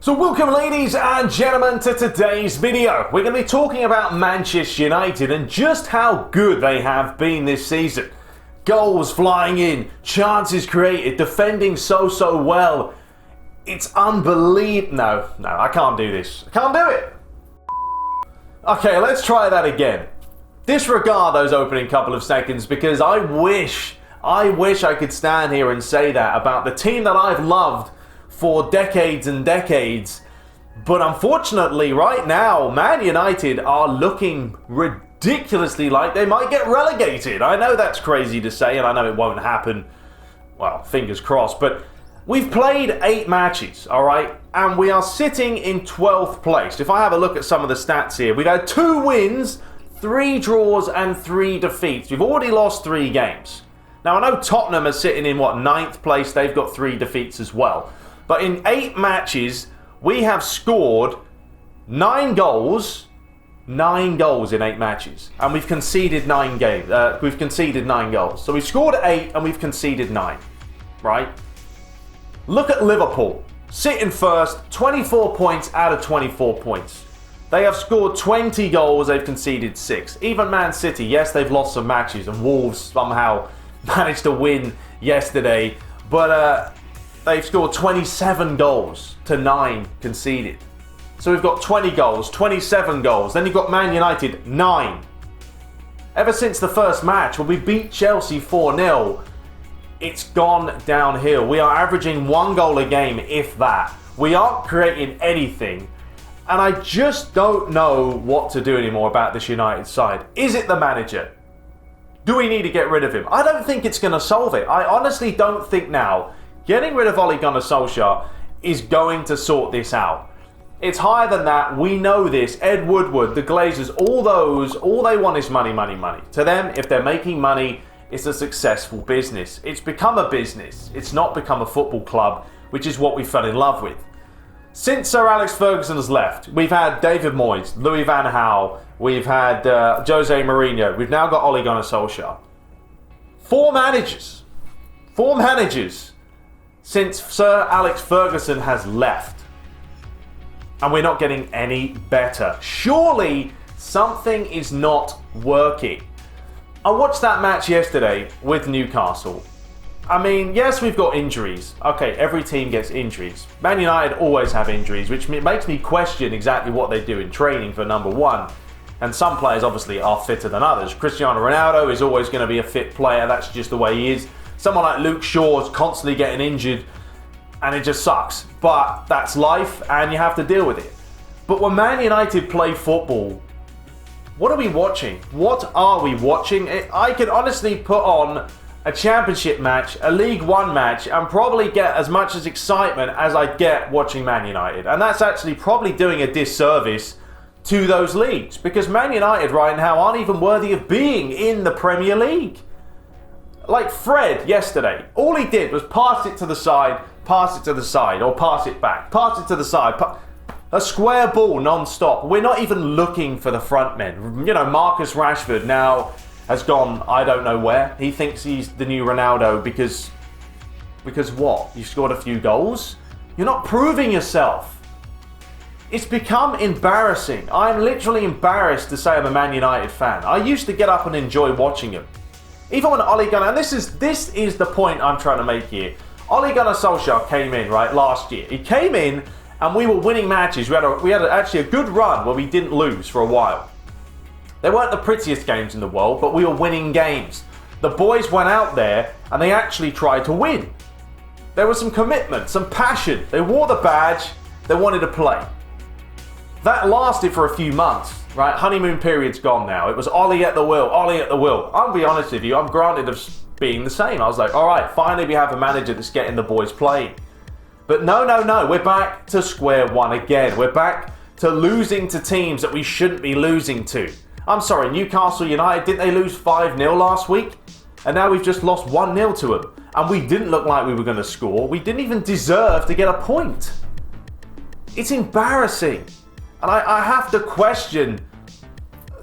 So welcome ladies and gentlemen to today's video. We're going to be talking about Manchester United and just how good they have been this season. Goals flying in, chances created, defending so well. It's unbelievable. No, I can't do this. I can't do it. Okay, let's try that again. Disregard those opening couple of seconds because I wish I could stand here and say that about the team that I've loved for decades and decades. But unfortunately, right now, Man United are looking ridiculously like they might get relegated. I know that's crazy to say, and I know it won't happen. Well, fingers crossed. But we've played 8 matches, all right? And we are sitting in 12th place. If I have a look at some of the stats here, we've had 2 wins, 3 draws, and 3 defeats. We've already lost 3 games. Now, I know Tottenham are sitting in, 9th place? They've got 3 defeats as well. But in 8 matches, we have scored 9 goals. 9 goals in 8 matches. And we've conceded 9 games. We've conceded 9 goals. So we've scored 8 and we've conceded 9. Right? Look at Liverpool. Sitting first, 24 points out of 24 points. They have scored 20 goals, they've conceded 6. Even Man City, yes, they've lost some matches. And Wolves somehow managed to win yesterday. But they've scored 27 goals to 9 conceded. So we've got 20 goals, 27 goals. Then you've got Man United, 9. Ever since the first match, when we beat Chelsea 4-0, it's gone downhill. We are averaging 1 goal a game, if that. We aren't creating anything. And I just don't know what to do anymore about this United side. Is it the manager? Do we need to get rid of him? I don't think it's going to solve it. I honestly don't think now getting rid of Ole Gunnar Solskjaer is going to sort this out. It's higher than that. We know this. Ed Woodward, the Glazers, all they want is money. To them, if they're making money, it's a successful business. It's become a business. It's not become a football club, which is what we fell in love with. Since Sir Alex Ferguson has left, we've had David Moyes, Louis van Gaal, we've had Jose Mourinho, we've now got Ole Gunnar Solskjaer. 4 managers since Sir Alex Ferguson has left. And we're not getting any better. Surely something is not working. I watched that match yesterday with Newcastle. I mean, yes, we've got injuries. Okay, every team gets injuries. Man United always have injuries, which makes me question exactly what they do in training for number 1. And some players obviously are fitter than others. Cristiano Ronaldo is always going to be a fit player. That's just the way he is. Someone like Luke Shaw is constantly getting injured, and it just sucks. But that's life, and you have to deal with it. But when Man United play football, what are we watching? What are we watching? I could honestly put on a championship match, a League One match, and probably get as much as excitement as I get watching Man United. And that's actually probably doing a disservice to those leagues, because Man United right now aren't even worthy of being in the Premier League. Like Fred yesterday, all he did was pass it to the side, or pass it back, pass it to the side. A square ball non-stop. We're not even looking for the front men. You know, Marcus Rashford now has gone, I don't know where. He thinks he's the new Ronaldo because what? You scored a few goals? You're not proving yourself. It's become embarrassing. I'm literally embarrassed to say I'm a Man United fan. I used to get up and enjoy watching him. Even when Ole Gunnar, and this is the point I'm trying to make here. Ole Gunnar Solskjaer came in, right, last year. He came in and we were winning matches. We had actually a good run where we didn't lose for a while. They weren't the prettiest games in the world, but we were winning games. The boys went out there and they actually tried to win. There was some commitment, some passion. They wore the badge, they wanted to play. That lasted for a few months, right? Honeymoon period's gone now. It was Ole at the wheel, Ole at the wheel. I'll be honest with you, I'm granted of being the same. I was like, all right, finally we have a manager that's getting the boys playing. But no, we're back to square one again. We're back to losing to teams that we shouldn't be losing to. I'm sorry, Newcastle United, didn't they lose 5-0 last week? And now we've just lost 1-0 to them. And we didn't look like we were going to score. We didn't even deserve to get a point. It's embarrassing. And I have to question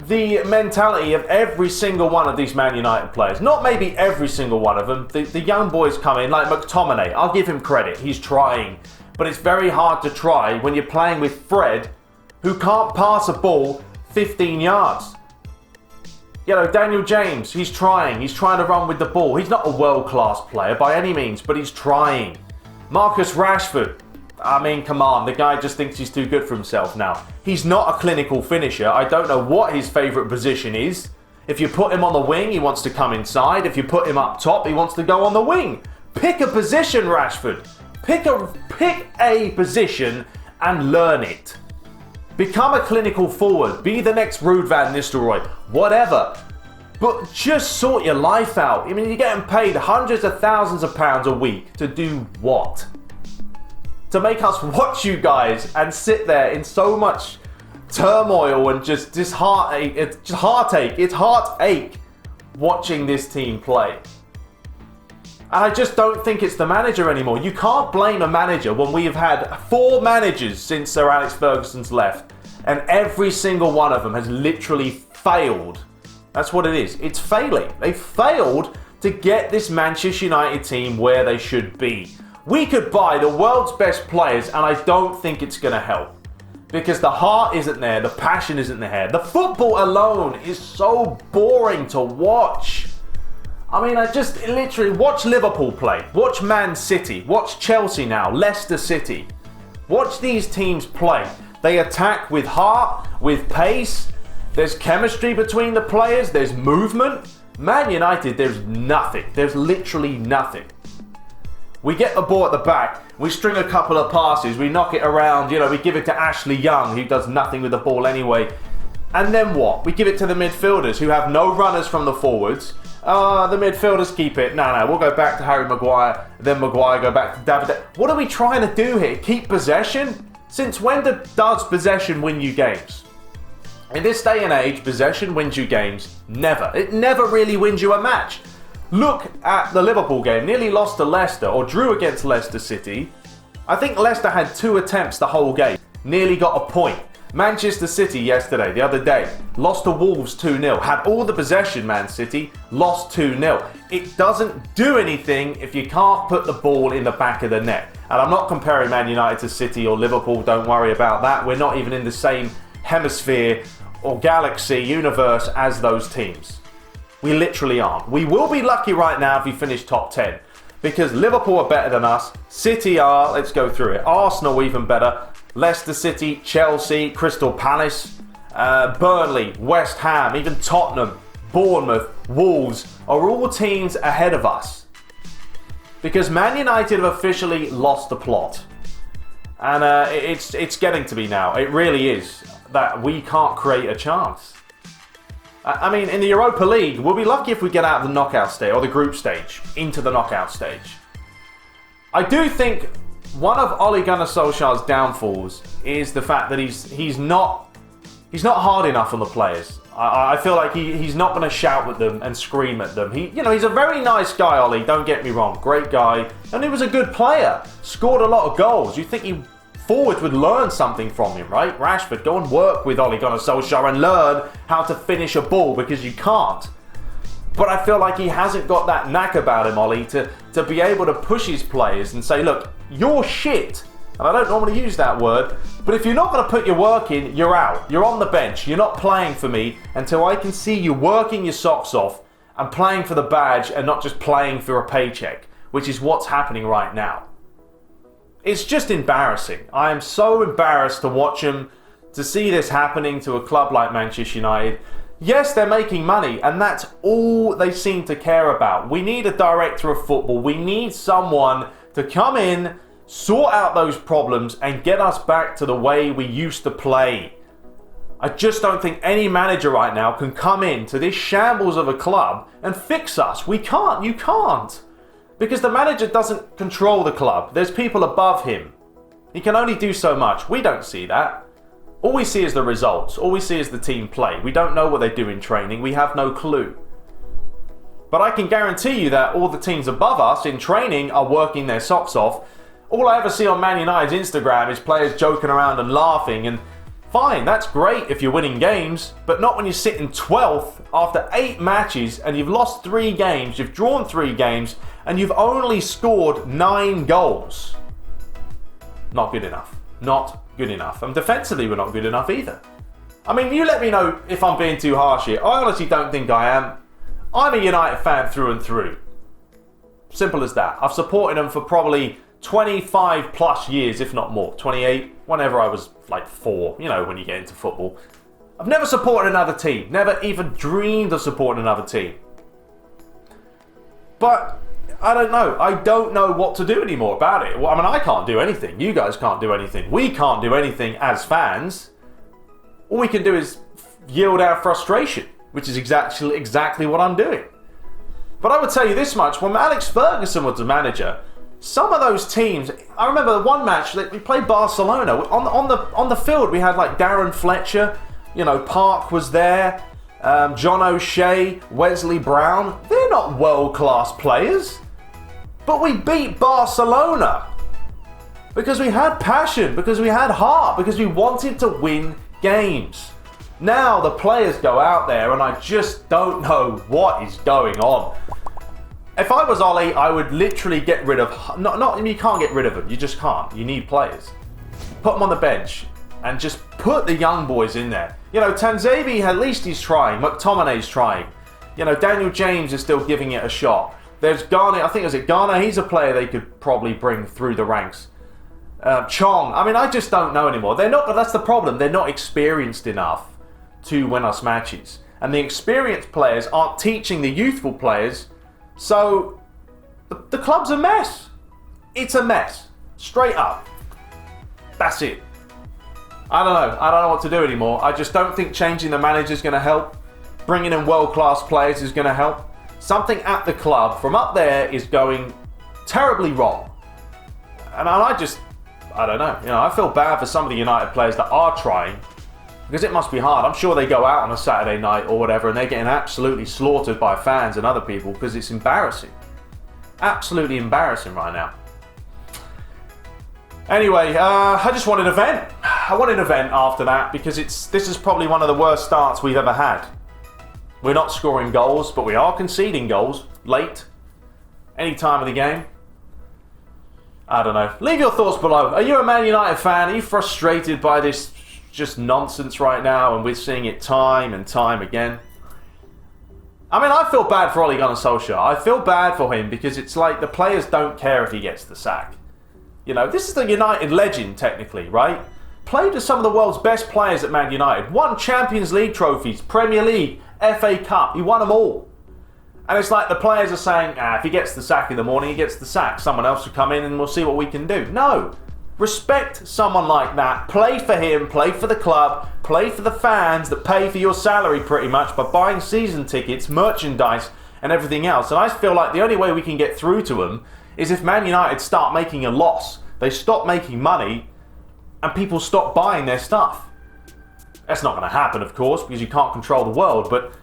the mentality of every single one of these Man United players. Not maybe every single one of them. The young boys come in, like McTominay. I'll give him credit. He's trying. but it's very hard to try when you're playing with Fred, who can't pass a ball 15 yards. You know, Daniel James, he's trying to run with the ball. He's not a world-class player by any means, but he's trying. Marcus Rashford, I mean, come on, the guy just thinks he's too good for himself now. He's not a clinical finisher. I don't know what his favourite position is. If you put him on the wing, he wants to come inside. If you put him up top, he wants to go on the wing. Pick a position, Rashford. Pick a position and learn it. Become a clinical forward. Be the next Ruud van Nistelrooy. Whatever. But just sort your life out. I mean, you're getting paid hundreds of thousands of pounds a week to do what? To make us watch you guys and sit there in so much turmoil and just heartache. It's heartache watching this team play. And I just don't think it's the manager anymore. You can't blame a manager when we have had 4 managers since Sir Alex Ferguson's left. And every single one of them has literally failed. That's what it is. It's failing. They failed to get this Manchester United team where they should be. We could buy the world's best players and I don't think it's going to help. Because the heart isn't there. The passion isn't there. The football alone is so boring to watch. I mean, I just literally watch Liverpool play, watch Man City, watch Chelsea now, Leicester City. Watch these teams play. They attack with heart, with pace. There's chemistry between the players. There's movement. Man United, there's nothing. There's literally nothing. We get the ball at the back. We string a couple of passes. We knock it around. You know, we give it to Ashley Young, who does nothing with the ball anyway. And then what? We give it to the midfielders, who have no runners from the forwards. The midfielders keep it. No, we'll go back to Harry Maguire. Then Maguire go back to David. What are we trying to do here? Keep possession? Since when does possession win you games? In this day and age, possession wins you games. Never. It never really wins you a match. Look at the Liverpool game. Nearly lost to Leicester, or drew against Leicester City. I think Leicester had 2 attempts the whole game. Nearly got a point. Manchester City the other day, lost to Wolves 2-0. Had all the possession, Man City, lost 2-0. It doesn't do anything if you can't put the ball in the back of the net. And I'm not comparing Man United to City or Liverpool, don't worry about that. We're not even in the same hemisphere or galaxy, universe as those teams. We literally aren't. We will be lucky right now if we finish top 10. Because Liverpool are better than us. City are, let's go through it. Arsenal even better. Leicester City, Chelsea, Crystal Palace, Burnley, West Ham, even Tottenham, Bournemouth, Wolves are all teams ahead of us. Because Man United have officially lost the plot. And it's getting to be now. It really is. That we can't create a chance. I mean, in the Europa League, we'll be lucky if we get out of the knockout stage, or the group stage, into the knockout stage. I do think one of Ole Gunnar Solskjaer's downfalls is the fact that he's not hard enough on the players. I feel like he's not going to shout at them and scream at them. He's a very nice guy, Ole, don't get me wrong. Great guy. And he was a good player. Scored a lot of goals. You'd think forwards would learn something from him, right? Rashford, go and work with Ole Gunnar Solskjaer and learn how to finish a ball, because you can't. But I feel like he hasn't got that knack about him, Ole, to be able to push his players and say, look, you're shit. And I don't normally use that word, but if you're not going to put your work in, you're out. You're on the bench. You're not playing for me until I can see you working your socks off and playing for the badge and not just playing for a paycheck, which is what's happening right now. It's just embarrassing. I am so embarrassed to watch him, to see this happening to a club like Manchester United. Yes, they're making money, and that's all they seem to care about. We need a director of football. We need someone to come in, sort out those problems, and get us back to the way we used to play. I just don't think any manager right now can come in to this shambles of a club and fix us. We can't. You can't. Because the manager doesn't control the club. There's people above him. He can only do so much. We don't see that. All we see is the results. All we see is the team play. We don't know what they do in training. We have no clue. But I can guarantee you that all the teams above us in training are working their socks off. All I ever see on Man United's Instagram is players joking around and laughing. And fine, that's great if you're winning games, but not when you're sitting 12th after 8 matches and you've lost 3 games, you've drawn 3 games, and you've only scored 9 goals. not good enough. Not good enough. And defensively, we're not good enough either. I mean, you let me know if I'm being too harsh here. I honestly don't think I am. I'm a United fan through and through. Simple as that. I've supported them for probably 25 plus years, if not more. 28, whenever I was like 4, you know, when you get into football. I've never supported another team. Never even dreamed of supporting another team. But I don't know. I don't know what to do anymore about it. Well, I mean, I can't do anything. You guys can't do anything. We can't do anything as fans. All we can do is yield our frustration, which is exactly what I'm doing. But I would tell you this much: when Alex Ferguson was the manager, some of those teams. I remember one match that we played Barcelona on the field. We had like Darren Fletcher, you know, Park was there, John O'Shea, Wesley Brown. They're not world-class players, but we beat Barcelona because we had passion, because we had heart, because we wanted to win games. Now the players go out there and I just don't know what is going on. If I was Ollie, I would literally get rid of... you can't get rid of them. You just can't. You need players. Put them on the bench and just put the young boys in there. You know, Tanzabi, at least he's trying. McTominay's trying. You know, Daniel James is still giving it a shot. There's Garner. I think, is it Garner? He's a player they could probably bring through the ranks. Chong. I mean, I just don't know anymore. They're not... But that's the problem. They're not experienced enough to win us matches. And the experienced players aren't teaching the youthful players. So, the club's a mess. It's a mess. Straight up. That's it. I don't know. I don't know what to do anymore. I just don't think changing the manager is going to help. Bringing in world-class players is going to help. Something at the club from up there is going terribly wrong. And I don't know. You know, I feel bad for some of the United players that are trying. Because it must be hard. I'm sure they go out on a Saturday night or whatever and they're getting absolutely slaughtered by fans and other people because it's embarrassing. Absolutely embarrassing right now. Anyway, I just want an event. I want an event after that because this is probably one of the worst starts we've ever had. We're not scoring goals, but we are conceding goals late. Any time of the game. I don't know. Leave your thoughts below. Are you a Man United fan? Are you frustrated by this just nonsense right now, and we're seeing it time and time again? I mean, I feel bad for Ole Gunnar Solskjaer. I feel bad for him because it's like the players don't care if he gets the sack. You know, this is the United legend, technically, right? Played with some of the world's best players at Man United. Won Champions League trophies, Premier League, FA Cup. He won them all. And it's like the players are saying, if he gets the sack in the morning, he gets the sack. Someone else will come in and we'll see what we can do. No. Respect someone like that. Play for him, play for the club, play for the fans that pay for your salary pretty much by buying season tickets, merchandise and everything else. And I feel like the only way we can get through to them is if Man United start making a loss. They stop making money and people stop buying their stuff. That's not going to happen, of course, because you can't control the world, but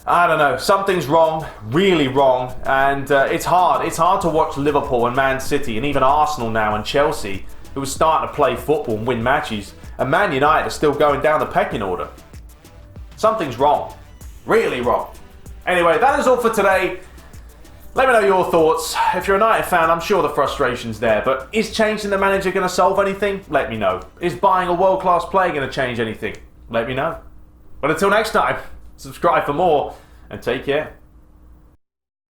I don't know. Something's wrong, really wrong, and it's hard. It's hard to watch Liverpool and Man City and even Arsenal now and Chelsea, who are starting to play football and win matches, and Man United are still going down the pecking order. Something's wrong. Really wrong. Anyway, that is all for today. Let me know your thoughts. If you're a United fan, I'm sure the frustration's there, but is changing the manager going to solve anything? Let me know. Is buying a world-class player going to change anything? Let me know. But until next time, subscribe for more, and take care.